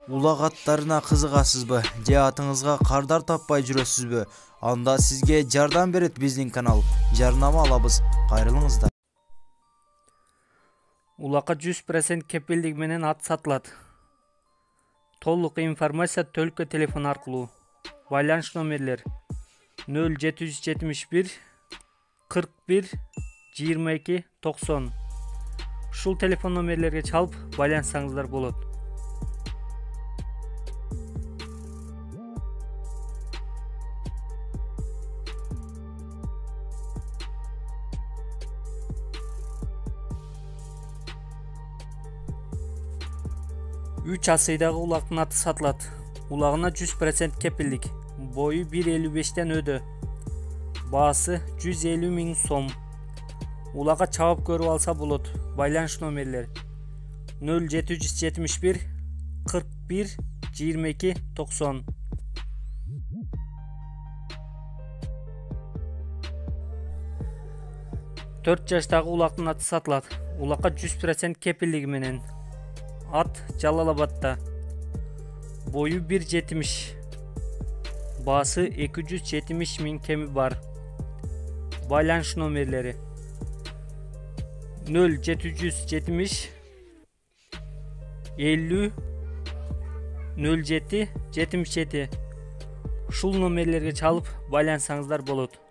Улак аттарына кызыгасызбы же атыңызга кардар таппай жүрөсүзбү? Анда сизге жардам берет биздин канал. Жарнама алабыз. Кайрылыңыздар. Улакка 100% кепилдик менен ат сатылат. Толук информация төлкө телефон аркылуу. Байланыш номерлер 0771 41 22 90. Ушул телефон номерлерге чалып байланышсаңыздар болот. Үч асыйдагы улактын аты сатылат. Улагына 100% кепилдик. Бою 1.55 өдө. Баасы 150 000 сом. Улакка чабып көрүп алса болот. Байланыш номерлер 0771 41 22 90. Төрт жаштагы улактын аты сатылат. Улакка 100% кепилдиги менен. Ат Жалалабадта. Бою 1.70. Баасы 270 000 кеми бар. Байланыш номерлери 0770 50 07 77. Ушул номерлерге чалып байланышсаңыздар болот.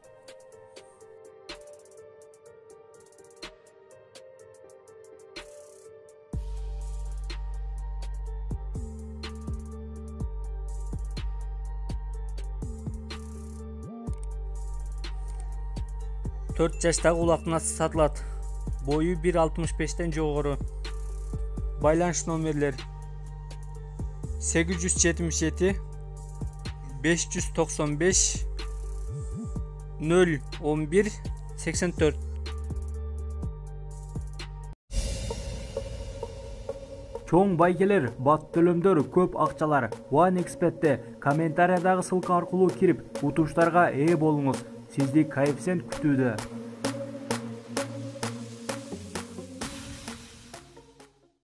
Төрт жаштагы улактын аты сатылат. Бою 1.65 жогору. Байланыш номерлер 877 595 011 84. Чоң байкелер, бат төлөмдөр, көп акчалар. OneXBet'те комментариядагы ссылка аркылуу кирип, утуштарга ээ болуңуз. Сизди коэффициент күтүүдө.